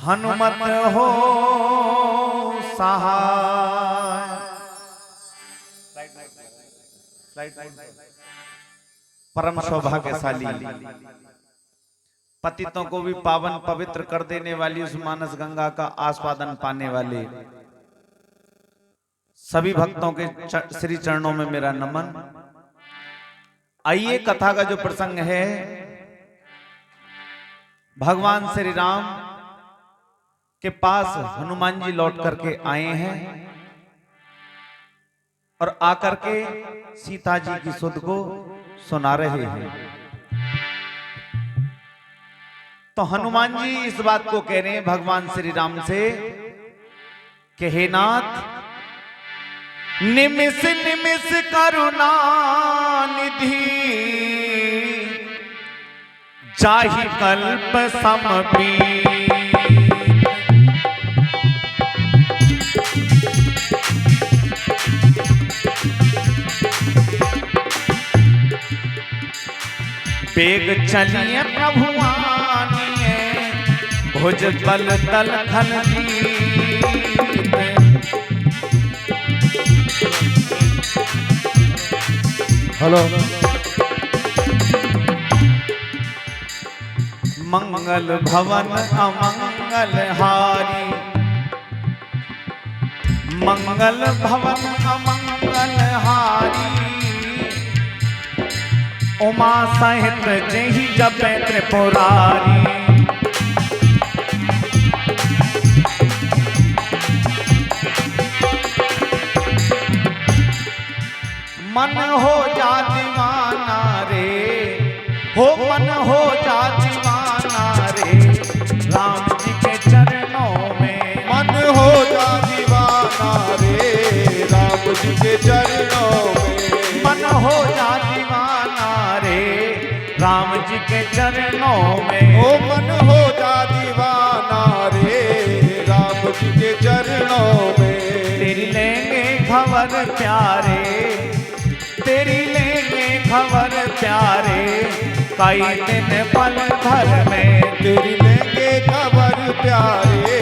हनुमत हो सहाय। परम सौभाग्यशाली पतितों को भी पावन पवित्र कर देने वाली उस मानस गंगा का आस्वादन पाने वाले सभी भक्तों के श्री चरणों में मेरा नमन। आइए कथा का जो प्रसंग है, भगवान श्री राम के पास हनुमान जी लौट करके आए हैं और आकर के सीता जी की सुध को सुना रहे हैं। तो हनुमान जी इस बात को कह रहे हैं भगवान श्री राम से कि हे नाथ, निमिष निमिष करुणा निधि जाहि कल्प समपी। बेग चलिए प्रभु आनिए भुज बल तल खल जीत। हेलो, मंगल भवन अमंगल हारी, मंगल भवन अमंगल हारी। उमा सहित जहि जपे त्रिपुरारी। मन हो जा दीवाना रे, हो मन हो जा दीवाना रे, राम जी के चरणों में। मन हो जा दीवाना रे, राम जी के चरणों में। मन हो जा दीवाना रे, राम जी के चरणों में। ओ मन हो जा दीवाना रे, राम जी के चरणों में। तेरी लेंगे खबर प्यारे, तेरी लेंगे खबर प्यारे, कई दिन पल भर में। तेरी लेंगे खबर प्यारे,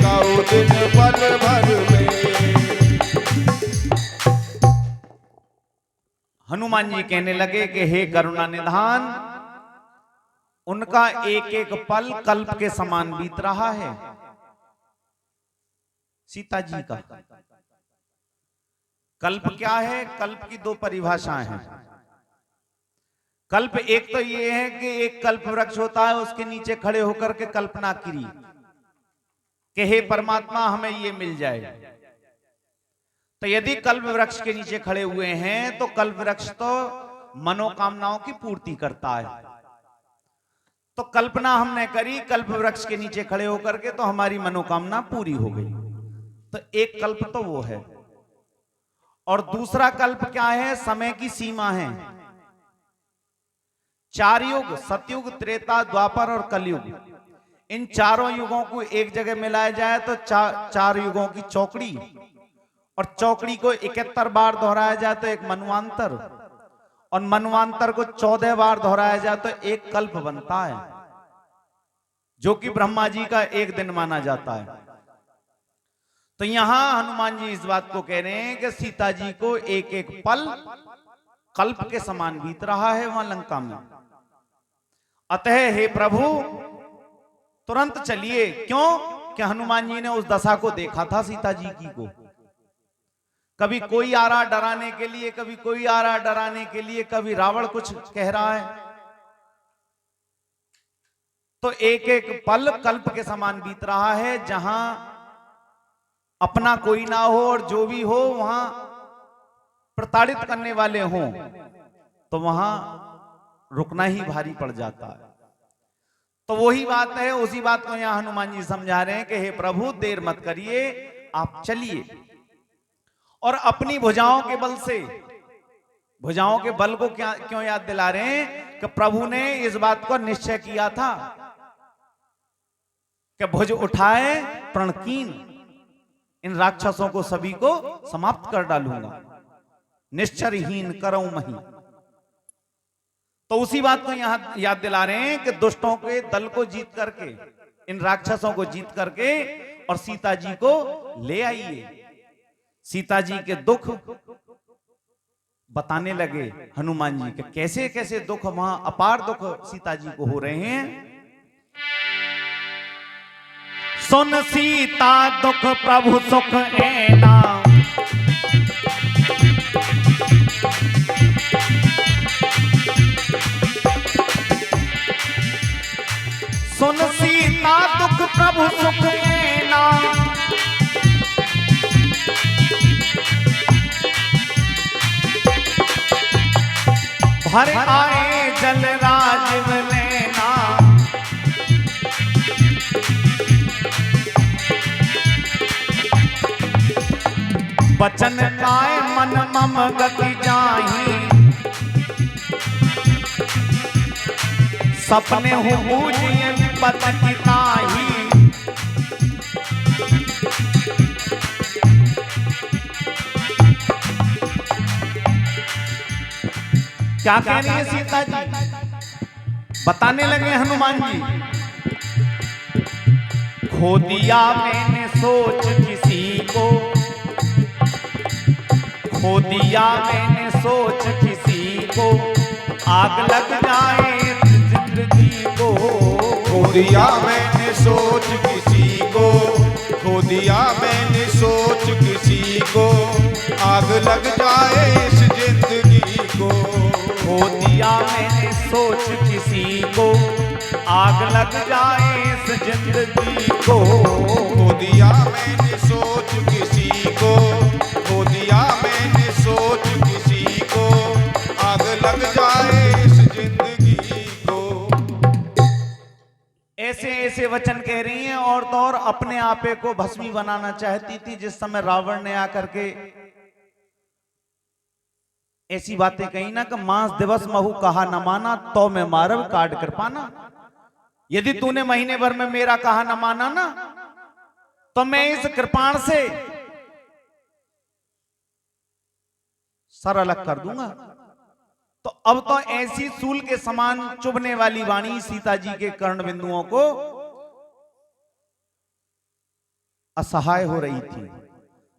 कई दिन पल भर में। हनुमान जी कहने लगे कि हे करुणा निधान, उनका एक एक पल कल्प के समान बीत रहा है। सीता जी का कल्प क्या है? कल्प की दो परिभाषाएं हैं। कल्प एक तो ये है कि एक कल्प वृक्ष होता है, उसके नीचे खड़े होकर के कल्पना करी कि हे परमात्मा हमें ये मिल जाए। तो यदि कल्प वृक्ष के नीचे खड़े हुए हैं तो कल्प वृक्ष तो मनोकामनाओं की पूर्ति करता है। तो कल्पना हमने करी कल्प वृक्ष के नीचे खड़े होकर के, तो हमारी मनोकामना पूरी हो गई। तो एक कल्प तो वो है। और दूसरा कल्प क्या है? समय की सीमा है। चार युग, सतयुग, त्रेता, द्वापर और कलयुग, इन चारों युगों को एक जगह मिलाया जाए तो चार युगों की चौकड़ी, और चौकड़ी को 71 बार दोहराया जाए तो एक मनवांतर, और मनवांतर को 14 बार दोहराया जाए तो एक कल्प बनता है, जो कि ब्रह्मा जी का एक दिन माना जाता है। तो यहां हनुमान जी इस बात को कह रहे हैं कि सीता जी को एक एक पल कल्प के समान बीत रहा है वहां लंका में। अतः हे प्रभु तुरंत चलिए। क्यों? कि हनुमान जी ने उस दशा को देखा था सीता जी की को। कभी कोई आ रहा डराने के लिए, कभी कोई आ रहा डराने के लिए, कभी रावण कुछ कह रहा है। तो एक एक पल कल्प के समान बीत रहा है। जहां अपना कोई ना हो और जो भी हो वहां प्रताड़ित करने वाले हों, तो वहां रुकना ही भारी पड़ जाता है। तो वही बात है, उसी बात को यहां हनुमान जी समझा रहे हैं कि हे प्रभु देर मत करिए, आप चलिए। और अपनी भुजाओं के बल से, भुजाओं के बल को क्यों याद दिला रहे हैं? कि प्रभु ने इस बात को निश्चय किया था कि भुज उठाए प्रणकीन, इन राक्षसों को सभी को समाप्त कर डालूंगा, निश्चरहीन करऊं मही। तो उसी बात को यहां याद दिला रहे हैं कि दुष्टों के दल को जीत करके इन राक्षसों को जीत करके और सीता जी को ले आइए। सीता जी के दुख बताने लगे हनुमान जी के, कैसे कैसे दुख, वहां अपार दुख सीता जी को हो रहे हैं। सुन सीता दुख प्रभु सुख ऐना, सुन सीता दुख प्रभु सुख ऐना, भर आए जल राजीव लेना, बचन काय मन मम गति जाही, सपने हो बूझिए विपत की ताही, क्या कह रही है सीता जी? बताने लगे हनुमान जी, खो दिया मैंने सोच किसी को, खो दिया मैंने सोच किसी को, आग लग जाए जिंदगी को। खो दिया मैंने सोच किसी को, खो दिया मैंने सोच किसी को, आग लग जाए इस जिंदगी को। खो दिया मैंने सोच किसी को, आग लग जाए इस जिंदगी को। खो दिया मैंने सोच किसी को, खो दिया मैंने सोच किसी को, आग लग जाए इस जिंदगी को। ऐसे ऐसे वचन कह रही हैं, और तो और अपने आपे को भस्मी बनाना चाहती थी। जिस समय रावण ने आकर के ऐसी बातें कही ना कि मांस दिवस महु कहा न माना, तो मैं मारव काट कर पाना। यदि तूने महीने भर में मेरा कहा न माना ना, तो मैं इस कृपाण से सर अलग कर दूंगा। तो अब तो ऐसी सूल के समान चुभने वाली वाणी सीता जी के कर्ण बिंदुओं को असहाय हो रही थी।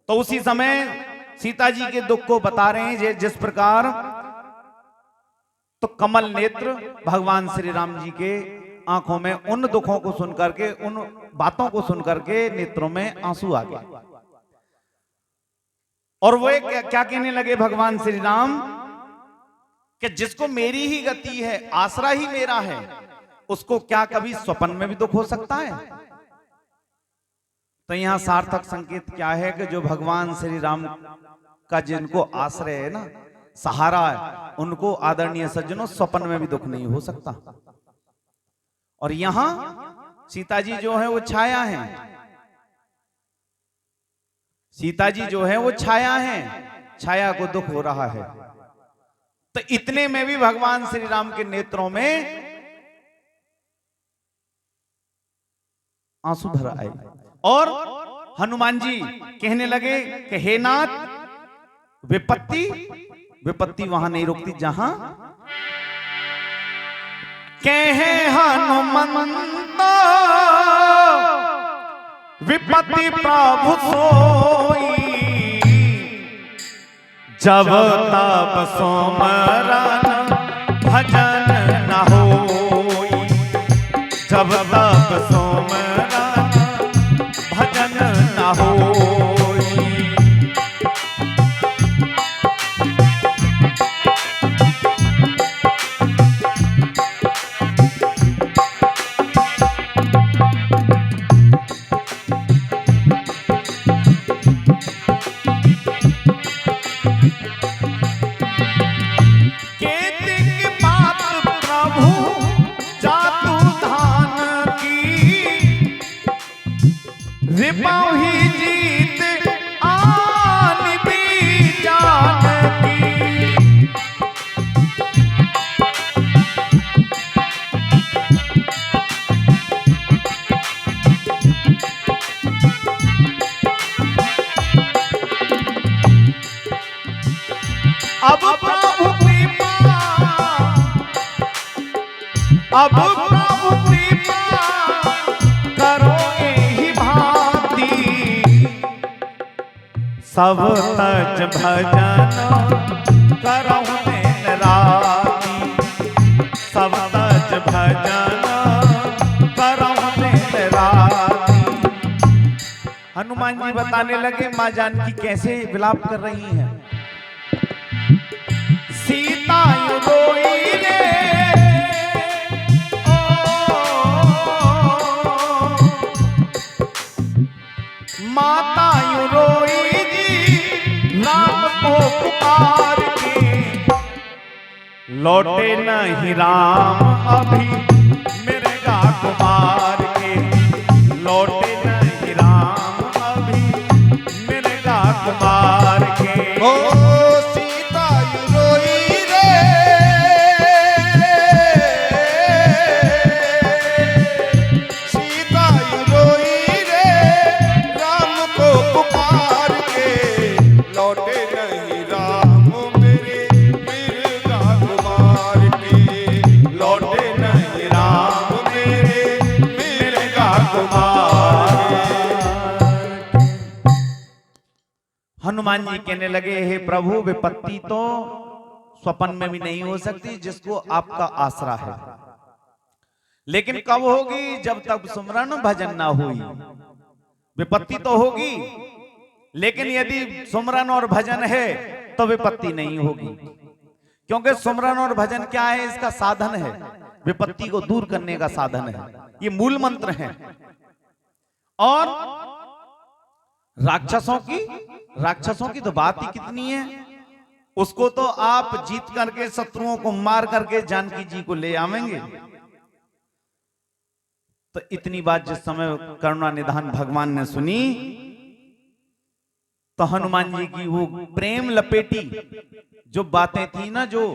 तो उसी समय सीता जी के दुख को बता रहे हैं जिस प्रकार। तो कमल नेत्र भगवान श्री राम जी के आंखों में उन दुखों को सुनकर के, उन बातों को सुनकर के नेत्रों में आंसू आ गए। और वो क्या कहने लगे भगवान श्री राम कि जिसको मेरी ही गति है, आसरा ही मेरा है, उसको क्या कभी स्वप्न में भी दुख हो सकता है? तो यहां सार्थक संकेत क्या है कि जो भगवान श्री राम का जिनको आश्रय है ना, सहारा है, उनको आदरणीय सज्जनों स्वप्न में भी दुख नहीं हो सकता। और यहां सीता जी जो है वो छाया है, सीता जी जो है वो छाया है, छाया को दुख हो रहा है। तो इतने में भी भगवान श्री राम के नेत्रों में आंसू भर आए और हनुमान जी कहने लगे कि हे नाथ, विपत्ति, विपत्ति वहां नहीं रुकती जहां कहे हनुमंत विपत्ति प्रभु सोई, जब तब सोमरन भजन न होई, जब तब सोमरन भजन न होई। रिपाही जीत आन भी जानती, अब प्रभु कृपा, अब प्रभु कृपा सब तज भजन करहु दिन राति, सब तज भजन करहु दिन राति। हनुमान जी बताने लगे माँ जानकी कैसे विलाप कर रही हैं। सीता यू रोई रे माता यू रोई जी, राम को पुकार के, लौटे नहीं राम अभी मिर्गा कुमार के, लौटे नहीं राम अभी मिर्गा कुमार के। ओ सीता यू रोई रे, सीता यू रोई रे, राम को पुकार के, लौटे नहीं राम मेरे मिर्गा कुमार के, लौटे नहीं राम मेरे मिर्गा कुमार के। हनुमान जी कहने लगे हे प्रभु विपत्ति तो स्वप्न में भी नहीं हो सकती जिसको आपका आसरा है, लेकिन कब होगी जब तक सुमरन भजन ना हुई। विपत्ति तो होगी लेकिन यदि सुमरन और भजन है तो विपत्ति नहीं होगी, क्योंकि सुमरन और भजन क्या है, इसका साधन है, विपत्ति को दूर करने का साधन है, ये मूल मंत्र है। और राक्षसों की तो बात ही कितनी है, उसको तो आप जीत करके शत्रुओं को मार करके जानकी जी को ले आवेंगे। तो इतनी बात जिस समय करुणा निधान भगवान ने सुनी तो हनुमान जी की वो प्रेम लपेटी जो बातें थी ना, जो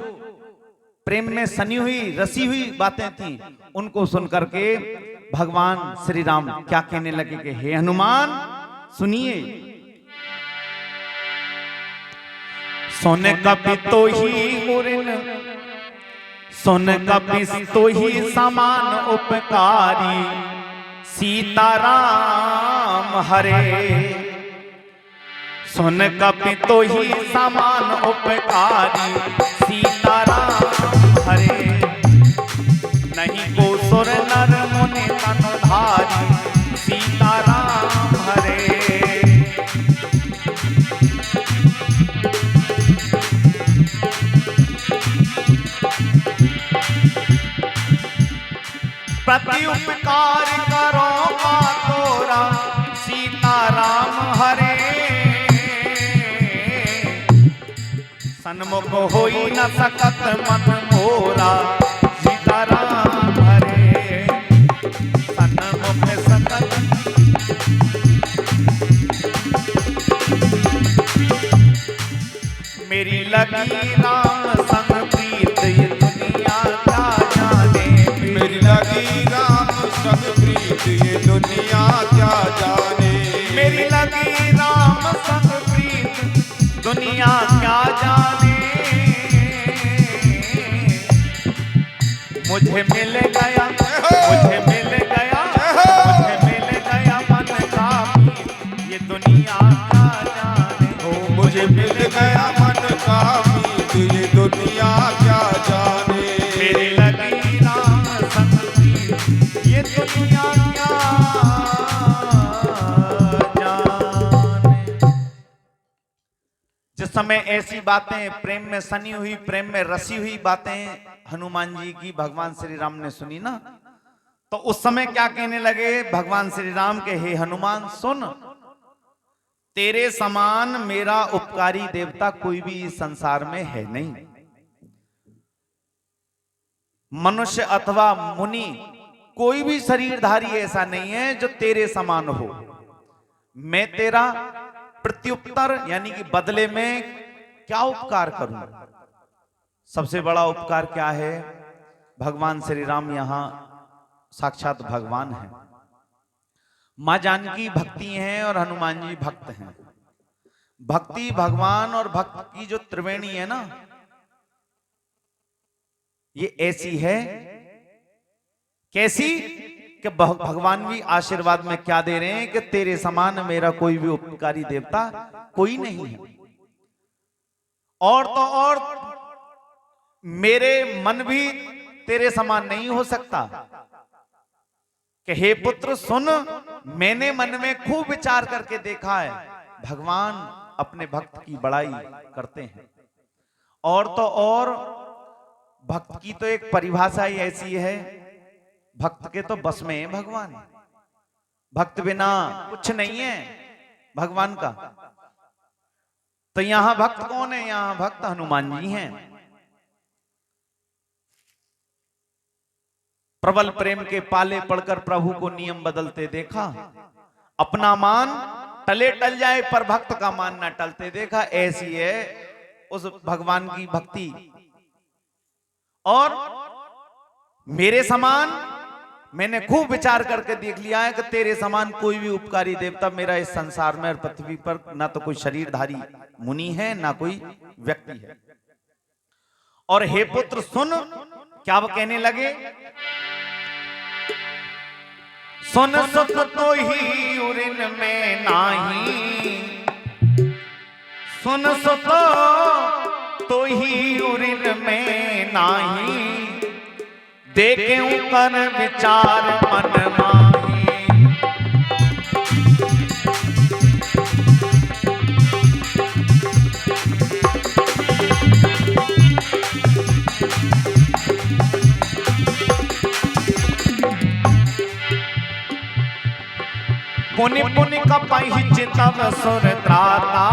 प्रेम में सनी हुई रसी हुई बातें थी, उनको सुनकर के भगवान श्री राम क्या कहने लगे कि हे हनुमान सुनिए। सुन कपि तो ही मुरिन, सुन कपि तो ही समान उपकारी, सीताराम हरे। सुन कपि तो ही समान उपकारी, सीताराम हरे। नहीं को सुर नर मुनि तनुधारी, सीताराम हरे। प्रति उपकार करो मातोरा, सीताराम हरे। सन्मुख होई न सकत मन मोरा, सीताराम हरे। सन्मुख सकत मेरी लगी राम संग प्रीत, ये दुनिया क्या जाने। मेरी लगी राम संग प्रीत, ये दुनिया क्या जाने। मेरी लगी राम संग प्रीत, दुनिया क्या जाने। मुझे मिल गया, मुझे मिल गया, मुझे मिल गया मन का मीत, ये दुनिया क्या जाने। ओ मुझे मिल गया मन का मीत, ये दुनिया क्या जाने। मेरी लगी राम संग प्रीत, ये दुनिया क्या जाने। जिस समय ऐसी बातें प्रेम में सनी हुई, प्रेम में रसी हुई बातें हनुमान जी की भगवान श्री राम ने सुनी ना, तो उस समय क्या कहने लगे भगवान श्री राम के, हे हनुमान सुन, तेरे समान मेरा उपकारी देवता कोई भी इस संसार में है नहीं। मनुष्य अथवा मुनि कोई भी शरीरधारी ऐसा नहीं है जो तेरे समान हो। मैं तेरा प्रत्युत्तर यानी कि बदले में क्या उपकार करूं। सबसे बड़ा उपकार क्या है, भगवान श्री राम यहां साक्षात भगवान है, मां जानकी भक्ति हैं और हनुमान जी भक्त हैं। भक्ति भगवान और भक्त की जो त्रिवेणी है ना, ये ऐसी है, कैसी कि भगवान भी आशीर्वाद में क्या दे रहे हैं कि तेरे समान मेरा कोई भी उपकारी देवता कोई नहीं है। और तो और मेरे मन भी तेरे समान नहीं हो सकता कि हे पुत्र सुन, मैंने मन में खूब विचार करके देखा है, भगवान अपने भक्त की बड़ाई करते हैं। और तो और भक्त की तो एक परिभाषा ही ऐसी है, भक्त के तो बस में है भगवान, भक्त बिना कुछ नहीं है भगवान का। तो यहां भक्त कौन है? यहां भक्त हनुमान जी हैं। प्रबल प्रेम के पाले पड़कर प्रभु को नियम बदलते देखा, अपना मान टले टल जाए पर भक्त का मान ना टलते देखा। ऐसी है उस भगवान की भक्ति। और मेरे समान मैंने खूब विचार करके देख लिया है कि तेरे समान कोई भी उपकारी देवता मेरा इस संसार में और पृथ्वी पर ना तो कोई शरीरधारी मुनि है ना कोई व्यक्ति है। और हे पुत्र सुन, क्या वो कहने लगे? सुन सुत तो ही उरिन में नाही, सुन सुत तो ही उरिन में नाही, देखें कर विचार मन माही। पुनि पुनि कपहि चितव सुर त्राता,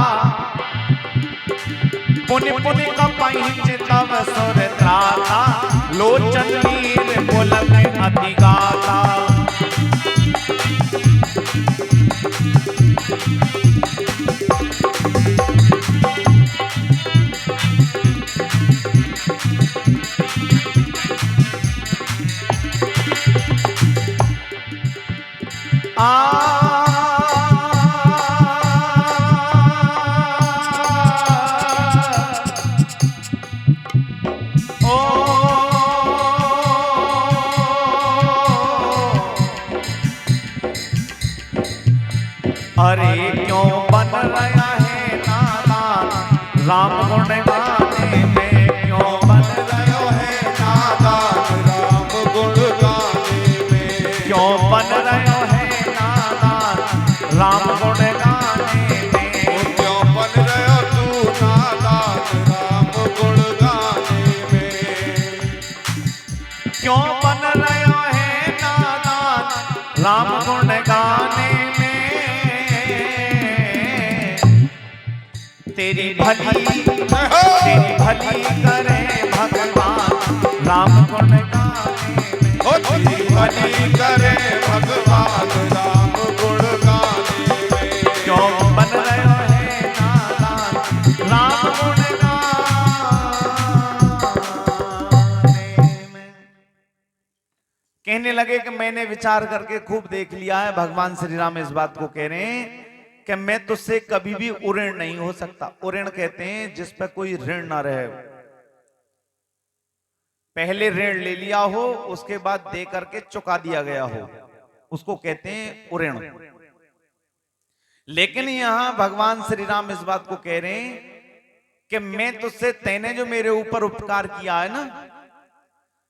पुनि पुनि कपहि चितव सुर त्राता, लोचन नीर बोलत अति गाता। अरे क्यों बन रहा है नादान राम गुण गाने में, क्यों बन रहा है नादान राम गुण गाने में, क्यों बन रहा है नादान राम गुण गाने में, क्यों बन रहा तू नादान राम गुण गाने में, क्यों बन रहा है नादान राम गुण गाने में। तेरी भली करे भगवान राम गुण गाने में, ओ तेरी भली करे भगवान राम गुण गाने में, क्यों बन रहे है नादान राम गुण गाने में। कहने लगे कि मैंने विचार करके खूब देख लिया है, भगवान श्री राम इस बात को कह रहे हैं कि मैं तुझसे कभी भी उऋण नहीं हो सकता। उऋण कहते हैं जिस पर कोई ऋण ना रहे, पहले ऋण ले लिया हो उसके बाद दे करके चुका दिया गया हो, उसको कहते हैं उऋण। लेकिन यहां भगवान श्री राम इस बात को कह रहे हैं कि मैं तुझसे, तैने जो मेरे ऊपर उपकार किया है ना,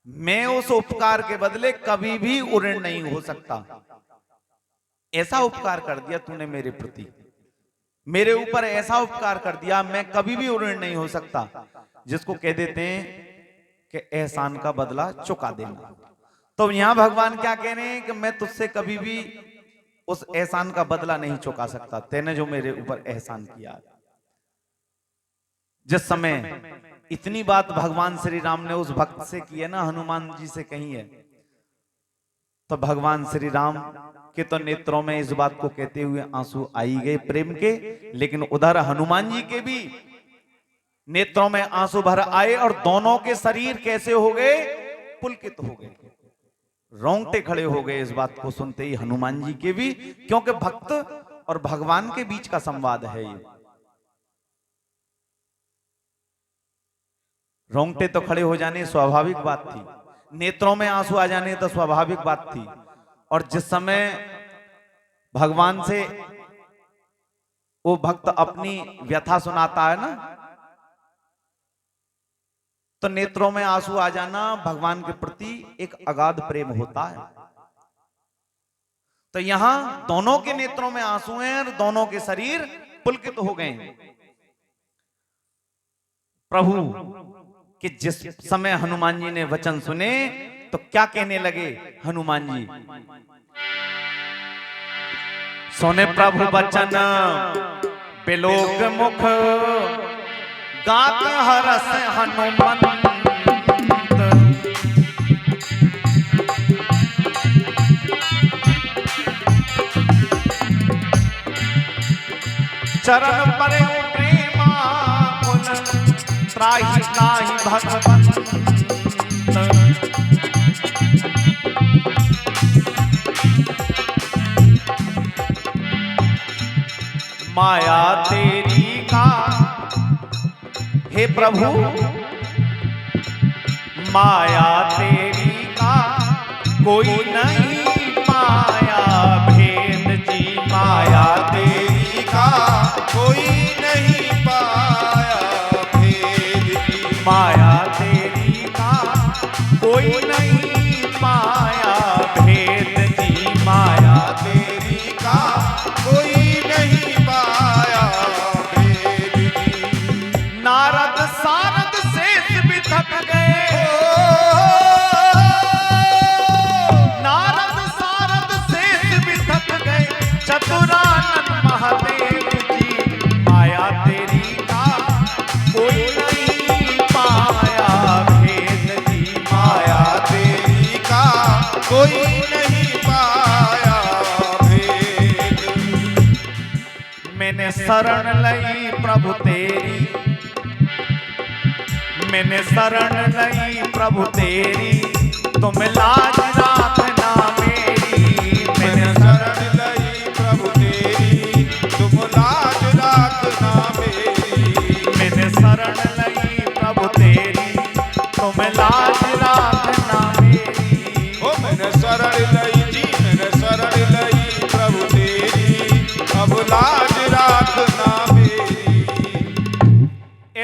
मैं उस उपकार के बदले कभी भी उऋण नहीं हो सकता। ऐसा उपकार कर दिया तूने मेरे प्रति, मेरे ऊपर ऐसा उपकार कर दिया, मैं कभी भी ऋणी नहीं हो सकता, जिसको कह देते हैं कि एहसान का बदला चुका देना। तो यहां भगवान क्या कह रहे हैं कि मैं तुझसे कभी भी उस एहसान का बदला नहीं चुका सकता, तैने जो मेरे ऊपर एहसान किया। जिस समय इतनी बात भगवान श्री राम ने उस भक्त से की है ना, हनुमान जी से कही है, तो भगवान श्री राम के तो नेत्रों में इस बात को कहते हुए आंसू आई गए प्रेम के, लेकिन उधर हनुमान जी के भी नेत्रों में आंसू भर आए और दोनों के शरीर कैसे हो गए? पुलकित हो गए, रोंगटे खड़े हो गए इस बात को सुनते ही हनुमान जी के भी, क्योंकि भक्त और भगवान के बीच का संवाद है ये। रोंगटे तो खड़े हो जाने स्वाभाविक बात थी, नेत्रों में आंसू आ जाने तो स्वाभाविक बात थी, और जिस समय भगवान से वो भक्त अपनी व्यथा सुनाता है ना, तो नेत्रों में आंसू आ जाना भगवान के प्रति एक अगाध प्रेम होता है। तो यहां दोनों के नेत्रों में आंसू हैं और दोनों के शरीर पुलकित हो गए। प्रभु कि जिस समय हनुमान जी ने वचन सुने तो क्या कहने लगे हनुमान जी, सुने प्रभु वचन बिलोक मुख गात हरस हनुमंत। चरण परे प्रेमा कुल त्राहि त्राहि भगवंत। माया तेरी का हे प्रभु, माया तेरी का कोई नहीं पाया भेद जी। माया तेरी का कोई नहीं पाया भेद जी। माया तेरी का कोई नहीं पाया भेद जी। माया तेरी का कोई नहीं पाया भेद जी। नारद सारद शेष भी थक गए। नारद सारद शेष भी थक गए। चतुरानन महादेव जी। माया तेरी का कोई नहीं पाया भेद जी। माया तेरी का कोई नहीं पाया भेद। मैंने शरण लई प्रभु तेरी, मैंने शरण लई प्रभु तेरी, तुम लाज राखना मेरी। मैंने शरण लई प्रभु तेरी, तुम लाज राखना मेरी। मैंने शरण लई प्रभु तेरी, तुम लाज राखना मेरी। ओ मैंने शरण लई जी, मैंने शरण लई प्रभु तेरी, अब लाज राखना मेरी।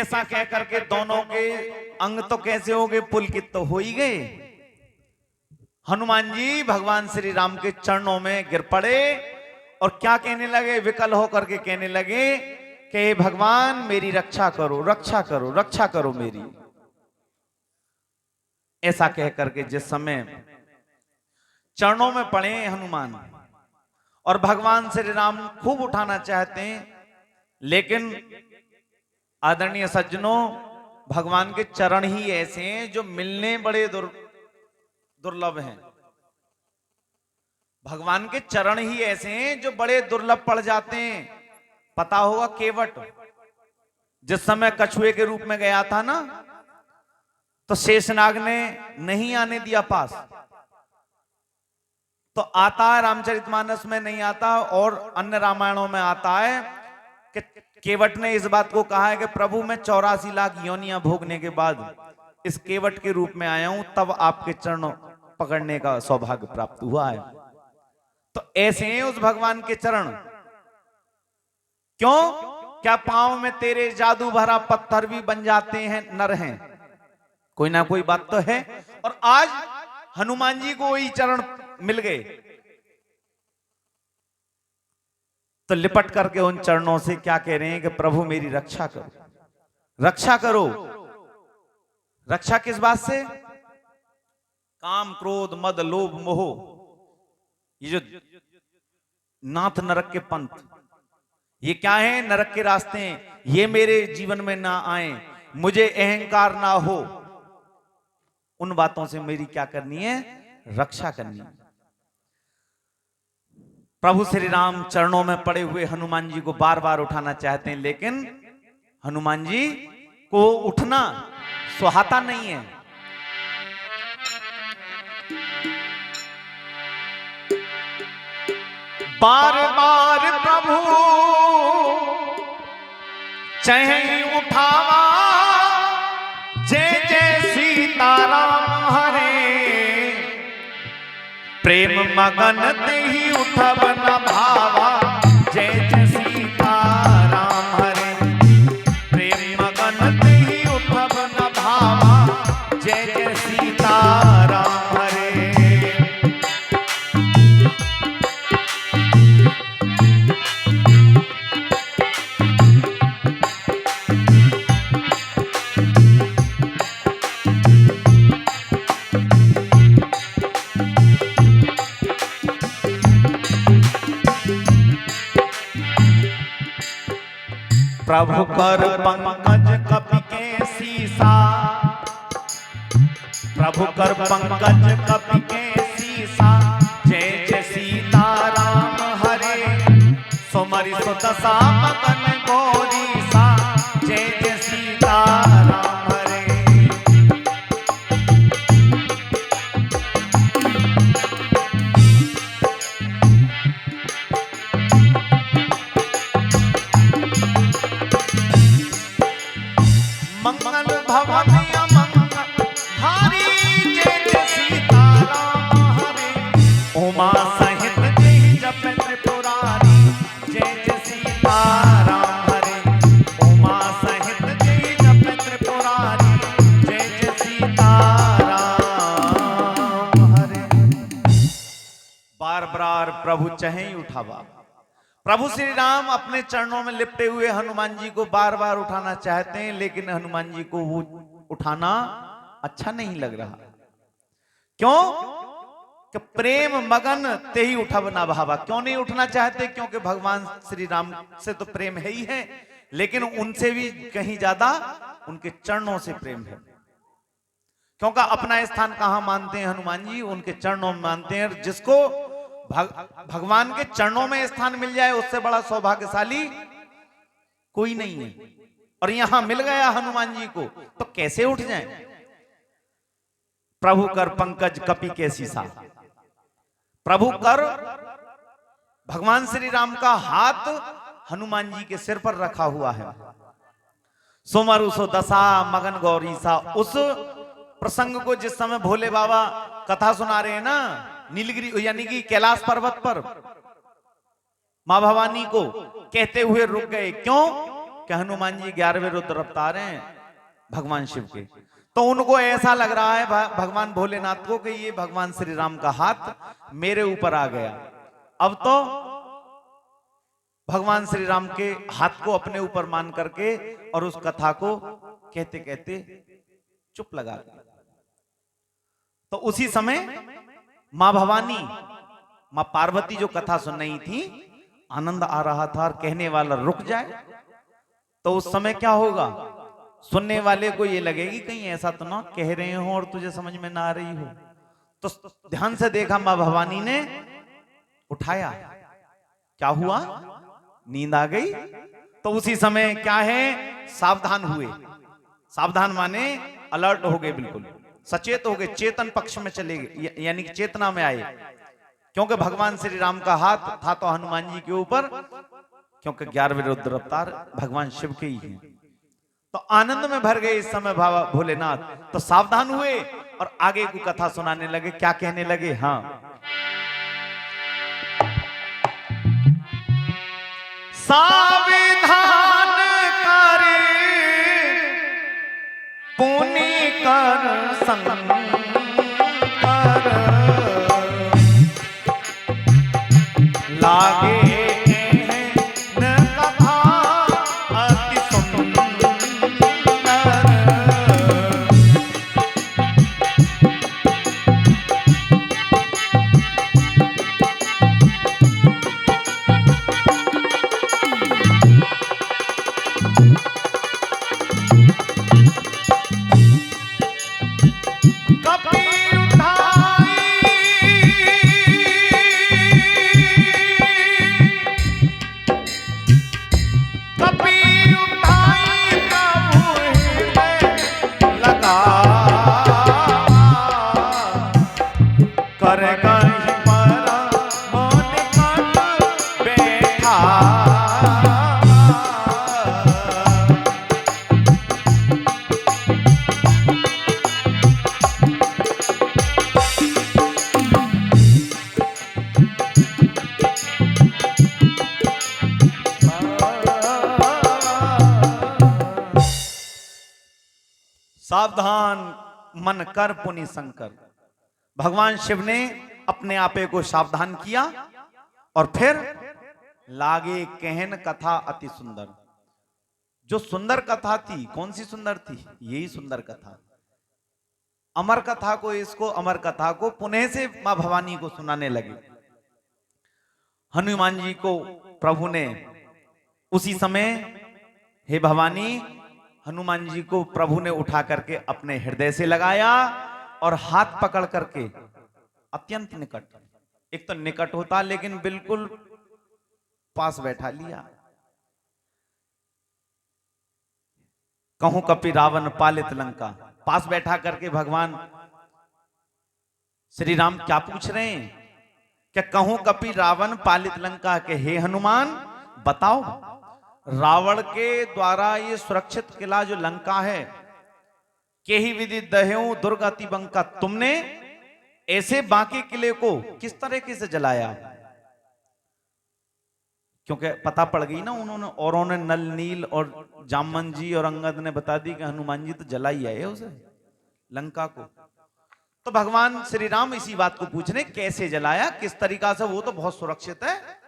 ऐसा कह करके दोनों के अंग तो कैसे हो गए, पुलकित तो हो ही गए। हनुमान जी भगवान श्री राम के चरणों में गिर पड़े और क्या कहने लगे, विकल होकर के कहने लगे कि हे भगवान मेरी रक्षा करो, रक्षा करो, रक्षा करो मेरी। ऐसा कह करके जिस समय चरणों में पड़े हनुमान और भगवान श्री राम खूब उठाना चाहते हैं, लेकिन आदरणीय सज्जनों भगवान के चरण ही ऐसे हैं जो मिलने बड़े दुर्लभ हैं। भगवान के चरण ही ऐसे हैं जो बड़े दुर्लभ पड़ जाते हैं। पता होगा केवट जिस समय कछुए के रूप में गया था ना, तो शेषनाग ने नहीं आने दिया पास। तो आता है रामचरितमानस में नहीं आता और अन्य रामायणों में आता है कि केवट ने इस बात को कहा है कि प्रभु मैं 84 लाख योनियां भोगने के बाद इस केवट के रूप में आया हूं, तब आपके चरणों पकड़ने का सौभाग्य प्राप्त हुआ है। तो ऐसे हैं उस भगवान के चरण। क्यों? क्या पांव में तेरे जादू भरा पत्थर भी बन जाते हैं नर हैं? कोई ना कोई बात तो है। और आज हनुमान जी को वही चरण मिल गए, तो लिपट करके उन चरणों से क्या कह रहे हैं कि प्रभु मेरी रक्षा करो, रक्षा करो। रक्षा किस बात से? काम क्रोध मद लोभ मोह, ये जो नाथ नरक के पंथ, ये क्या है? नरक के रास्ते हैं। ये मेरे जीवन में ना आए, मुझे अहंकार ना हो। उन बातों से मेरी क्या करनी है? रक्षा करनी है। प्रभु श्री राम चरणों में पड़े हुए हनुमान जी को बार बार उठाना चाहते हैं, लेकिन हनुमान जी को उठना सुहाता नहीं है। बार बार प्रभु चाहे उठावा, जय जय सीताराम हरे। प्रेम प्रेम मगन ते ही उठब न भावा, जय जय सीताराम हरे। प्रेम मगन ते ही उठब न भावा, जय जय सीताराम हरे। प्रभु कर पंकज कपि के सीसा, प्रभु कर पंकज कपि के सीसा, जय जय सीताराम हरे। सुमरि सुदशा मगन गौरीसा, जय जय सीताराम हरे। मंगल भवन अमंगल हारी, जय जय सीताराम हरे। उमा सहित जय जपत पुरारी, जय जय सीताराम हरे। उमा सहित जय जपत पुरारी, जय जय सीताराम हरे। बार बार प्रभु चहें उठावा। प्रभु श्री राम अपने चरणों में लिपटे हुए हनुमान जी को बार बार उठाना चाहते हैं, लेकिन हनुमान जी को वो उठाना अच्छा नहीं लग रहा। क्यों? कि प्रेम मगन ते ही उठब ना भावा। क्यों नहीं उठना चाहते? क्योंकि भगवान श्री राम से तो प्रेम है ही है, लेकिन उनसे भी कहीं ज्यादा उनके चरणों से प्रेम है। क्योंकि अपना स्थान कहां मानते हैं हनुमान जी? उनके चरणों में मानते हैं। जिसको भगवान के चरणों में स्थान मिल जाए, उससे बड़ा सौभाग्यशाली कोई नहीं है। और यहां मिल गया हनुमान जी को, तो कैसे उठ जाएं? प्रभु कर पंकज कपि के सीसा। प्रभु कर, भगवान श्री राम का हाथ हनुमान जी के सिर पर रखा हुआ है। सुमरु सो दशा मगन गौरीसा। उस प्रसंग को जिस समय भोले बाबा कथा सुना रहे हैं ना, नीलगिरी यानी कि कैलाश पर्वत पर मां भवानी को कहते हुए रुक गए। क्यों? कि हनुमान जी 11वें रुद्र अवतार हैं भगवान शिव के। तो उनको ऐसा लग रहा है भगवान भोलेनाथ को कि ये भगवान श्री राम का हाथ मेरे ऊपर आ गया। अब तो भगवान श्री राम के हाथ को अपने ऊपर मान करके और उस कथा को कहते कहते चुप लगा दिया। तो उसी समय मां भवानी, मां पार्वती जो कथा सुन रही थी, आनंद आ रहा था और कहने वाला रुक जाए तो उस समय क्या होगा? सुनने वाले को ये लगेगी कहीं ऐसा तो ना कह रहे हो और तुझे समझ में ना आ रही हो। तो ध्यान से देखा, मां भवानी ने उठाया। क्या हुआ? नींद आ गई। तो उसी समय क्या है? सावधान हुए। सावधान माने अलर्ट हो गए, बिल्कुल सचेत हो गए, चेतन पक्ष में चले गए, यानी कि चेतना में आए। क्योंकि भगवान श्री राम का हाथ था तो हनुमान जी के ऊपर, क्योंकि 11वें रुद्र अवतार भगवान शिव के ही हैं। तो आनंद में भर गए इस समय बाबा भोलेनाथ। तो सावधान हुए और आगे की कथा सुनाने लगे। क्या कहने लगे? हाँ, सावधान करे पुनि कर संकर, लागे न कथा अति सुंदर। कपि सावधान मन कर पुनि शंकर। भगवान शिव ने अपने आपे को सावधान किया और फिर लागे कहन कथा अति सुंदर। जो सुंदर कथा थी, कौन सी सुंदर थी? यही सुंदर कथा, अमर कथा को, इसको अमर कथा को पुनः से मां भवानी को सुनाने लगे। हनुमान जी को प्रभु ने उसी समय, हे भवानी, हनुमान जी को प्रभु ने उठा करके अपने हृदय से लगाया और हाथ पकड़ करके अत्यंत निकट, एक तो निकट होता लेकिन बिल्कुल पास बैठा लिया। कहूं कपि रावण पालित लंका, पास बैठा करके भगवान श्री राम क्या पूछ रहे हैं? क्या कहूं कपि रावण पालित लंका के हे हनुमान बताओ, रावण के द्वारा ये सुरक्षित किला जो लंका है, के ही विधि दहेऊ दुर्ग अति बंका, तुमने ऐसे बाकी किले को किस तरीके से जलाया? क्योंकि पता पड़ गई ना उन्होंने, औरों ने, नल नील और जामन जी और अंगद ने बता दी कि हनुमान जी तो जला ही आए उसे, लंका को। तो भगवान श्री राम इसी बात को पूछ रहे, कैसे जलाया, किस तरीका से? वो तो बहुत सुरक्षित है,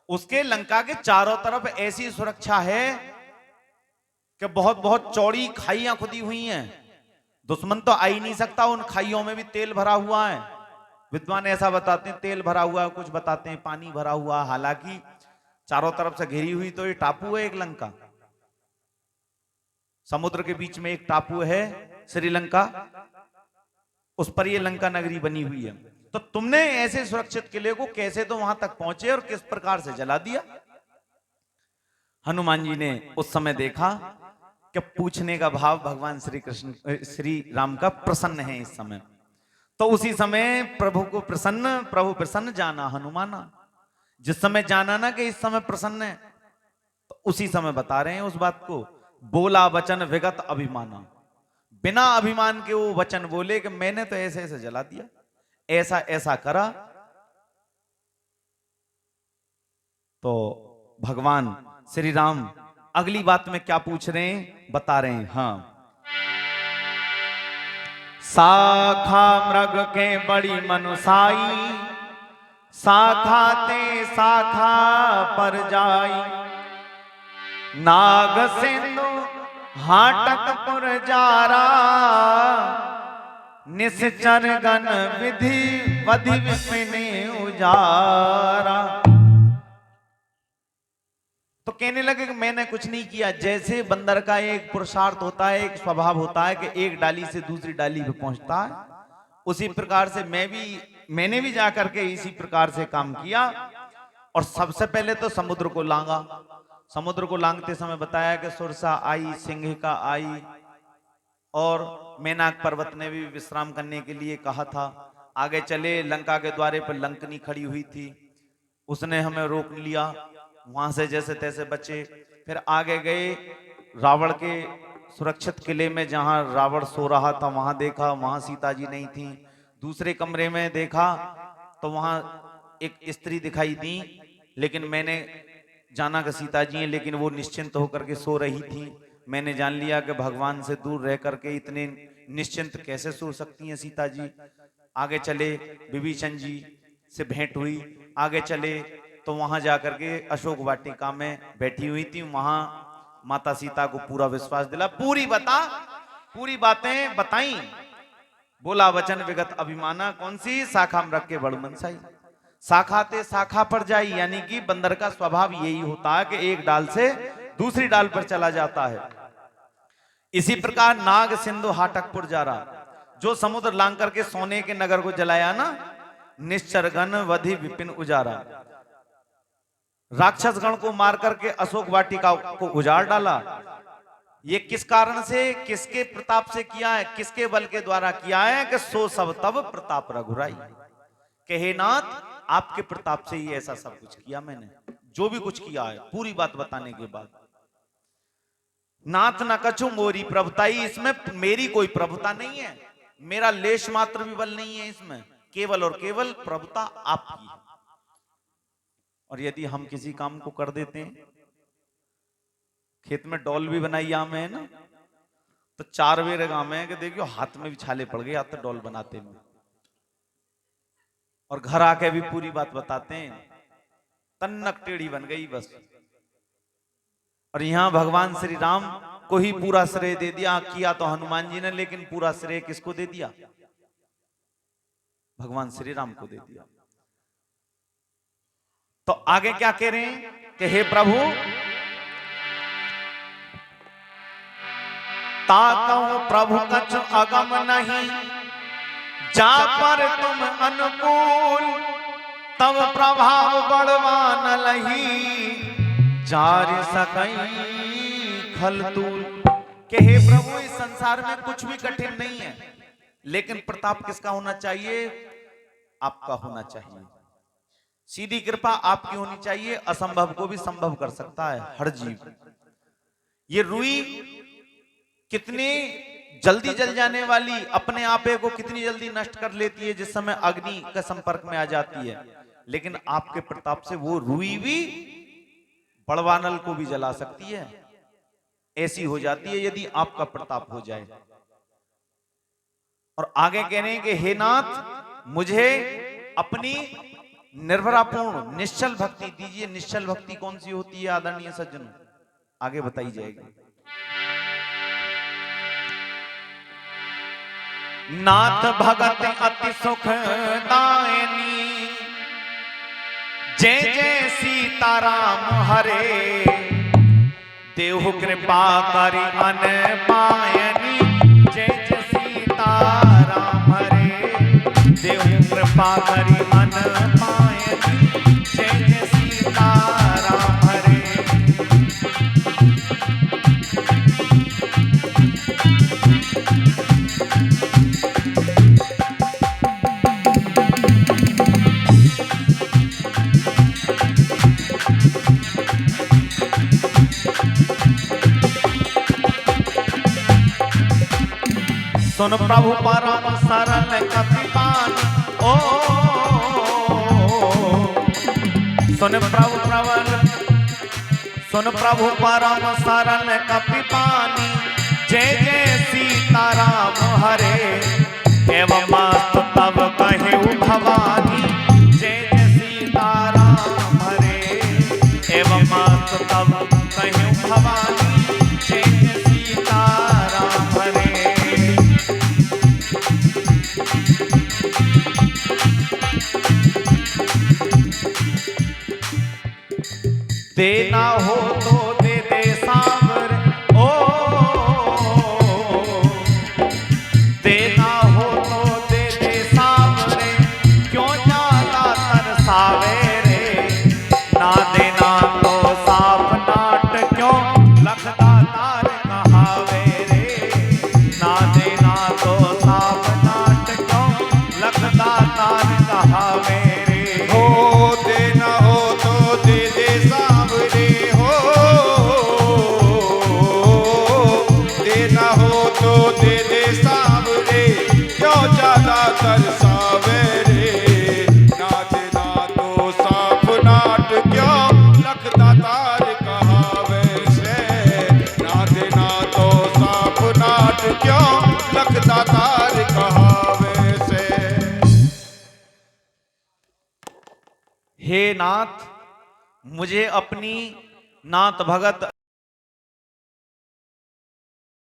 उसके लंका के चारों तरफ ऐसी सुरक्षा है कि बहुत बहुत चौड़ी खाइयां खुदी हुई हैं, दुश्मन तो आ ही नहीं सकता। उन खाइयों में भी तेल भरा हुआ है, विद्वान ऐसा बताते हैं तेल भरा हुआ है, कुछ बताते हैं पानी भरा हुआ। हालांकि चारों तरफ से घिरी हुई तो ये टापू है एक लंका, समुद्र के बीच में एक टापू है श्रीलंका, उस पर ये लंका नगरी बनी हुई है। तो तुमने ऐसे सुरक्षित किले को कैसे तो वहां तक पहुंचे और किस प्रकार से जला दिया? हनुमान जी ने उस समय देखा कि पूछने का भाव भगवान श्री कृष्ण श्री राम का प्रसन्न है इस समय। तो उसी समय प्रभु प्रसन्न जाना हनुमाना। जिस समय जाना ना कि इस समय प्रसन्न है, तो उसी समय बता रहे हैं उस बात को। बोला वचन विगत अभिमाना, बिना अभिमान के वो वचन बोले कि मैंने तो ऐसे ऐसे जला दिया, ऐसा ऐसा करा। तो भगवान श्री राम अगली बात में क्या पूछ रहे हैं, बता रहे हैं। हाँ, शाखा मृग के बड़ी मनुसाई, शाखा ते शाखा पर जाई, नाग सिंधु हाटकपुर जारा, निश्चर गण विधि वधि विपिने उजारा। तो कहने लगे कि मैंने कुछ नहीं किया। जैसे बंदर का एक पुरुषार्थ होता है, एक स्वभाव होता है कि एक डाली से दूसरी डाली पे पहुंचता है, उसी प्रकार से मैंने भी जाकर के इसी प्रकार से काम किया। और सबसे पहले तो समुद्र को लांगा। समुद्र को लांगते समय बताया कि सुरसा आई, सिंहिका आई, और मेनाक पर्वत ने भी विश्राम करने के लिए कहा था। आगे चले, लंका के द्वारे पर लंकनी खड़ी हुई थी, उसने हमें रोक लिया, वहां से जैसे तैसे बचे। फिर आगे गए, रावण के सुरक्षित किले में जहां रावण सो रहा था वहां देखा, वहां सीता जी नहीं थी। दूसरे कमरे में देखा तो वहां एक स्त्री दिखाई दी, लेकिन मैंने जाना कि सीता जी हैं, लेकिन वो निश्चिंत होकर के सो रही थी। मैंने जान लिया कि भगवान से दूर रह करके इतने निश्चिंत कैसे सो सकती हैं सीता जी। आगे चले, विभीषण जी से भेंट हुई। आगे चले तो वहां जाकर के अशोक वाटिका में बैठी हुई थी, वहां माता सीता को पूरा विश्वास दिला, पूरी बातें बताई। बोला वचन विगत अभिमाना, कौन सी? शाखा में रख के बड़ मनसाई, शाखा ते शाखा पर जाई, यानी कि बंदर का स्वभाव यही होता है कि एक डाल से दूसरी डाल पर चला जाता है। इसी प्रकार नाग सिंधु हाटकपुर जा रहा, जो समुद्र लांग करके सोने के नगर को जलाया ना, निश्चर गण वधि विपिन उजारा, राक्षस गण को मार करके अशोक वाटिका को उजाड़ डाला। ये किस कारण से, किसके प्रताप से किया है, किसके बल के द्वारा किया है? कि सो सब तब प्रताप रघुराई, कहे नाथ आपके प्रताप से ही ऐसा सब कुछ किया मैंने, जो भी कुछ किया है। पूरी बात बताने के बाद, नाथ न कछु मोरी प्रभुताई, इसमें मेरी कोई प्रभुता नहीं है, मेरा लेश मात्र भी बल नहीं है इसमें, केवल और केवल प्रभुता आपकी। और यदि हम किसी काम को कर देते हैं, खेत में डॉल भी बनाई आम है ना, तो 4 बेर गांव में कि देखियो हाथ में भी छाले पड़ गए, तो डोल बनाते में, और घर आके भी पूरी बात बताते हैं, तन्नक टेढ़ी बन गई बस। और यहां भगवान श्री राम को ही पूरा श्रेय दे दिया, किया तो हनुमान जी ने, लेकिन पूरा श्रेय किसको दे दिया? भगवान श्री राम को दे दिया। तो आगे क्या कह रहे हैं कि हे प्रभु, ताकऊ प्रभु कछु अगम नहीं, जा पर तुम अनुकूल, तब प्रभाव बड़वान लही, जार सकई खलतूल। के हे प्रभु, इस संसार में कुछ भी कठिन नहीं है, लेकिन प्रताप किसका होना चाहिए? आपका होना चाहिए। सीधी कृपा आपकी होनी चाहिए। असंभव को भी संभव कर सकता है हर जीव। ये रुई कितनी जल्दी जल जाने वाली अपने आपे को कितनी जल्दी नष्ट कर लेती है जिस समय अग्नि के संपर्क में आ जाती है, लेकिन आपके प्रताप से वो रुई भी बड़वानल को भी जला सकती है। ऐसी हो जाती है यदि आपका प्रताप हो जाए। और आगे कह रहे हैं कि हे नाथ, मुझे अपनी निर्भरापूर्ण निश्चल भक्ति दीजिए। निश्चल भक्ति कौन सी होती है आदरणीय सज्जनों? आगे बताई जाएगी। नाथ भगत अति सुख दायनी, जय जय सीताराम हरे, देहु कृपा करि अन पायनी, जय जय सीताराम हरे, देहु कृपा करि अन पायनी, जय जय सीताराम हरे। सुन प्रभु परम सरल कपिपान, ओ सुन प्रभु परम सरल कपिपानी, जय जय सीताराम हरे, एवं मास्तु तब कहेउ भवानी, जय जय सीताराम हरे, एवं मास्तु तब कहेउ भवानी, जय जय सीताराम हरे। देना हो तो दे दे सांवर, ओ देना हो तो दे दे सांवरे, क्यों ज्यादा तरसावे रे, ना देना तो साफ नाट क्यों लखदा तार कहावे रे, ना देना तो साफ नाट क्यों लखदा तार कहावे रे। हो देना हो तो दे दे सांवरे, हो देना हो तो दे दे सांवरे, क्यों ज्यादा तरसावे रे, ना देना तो साफ नाट क्यों लखदा तार कहावे से, ना देना तो साफ नाट क्यों लखदा तार कहावे से। हे नाथ, मुझे अपनी नाथ भगत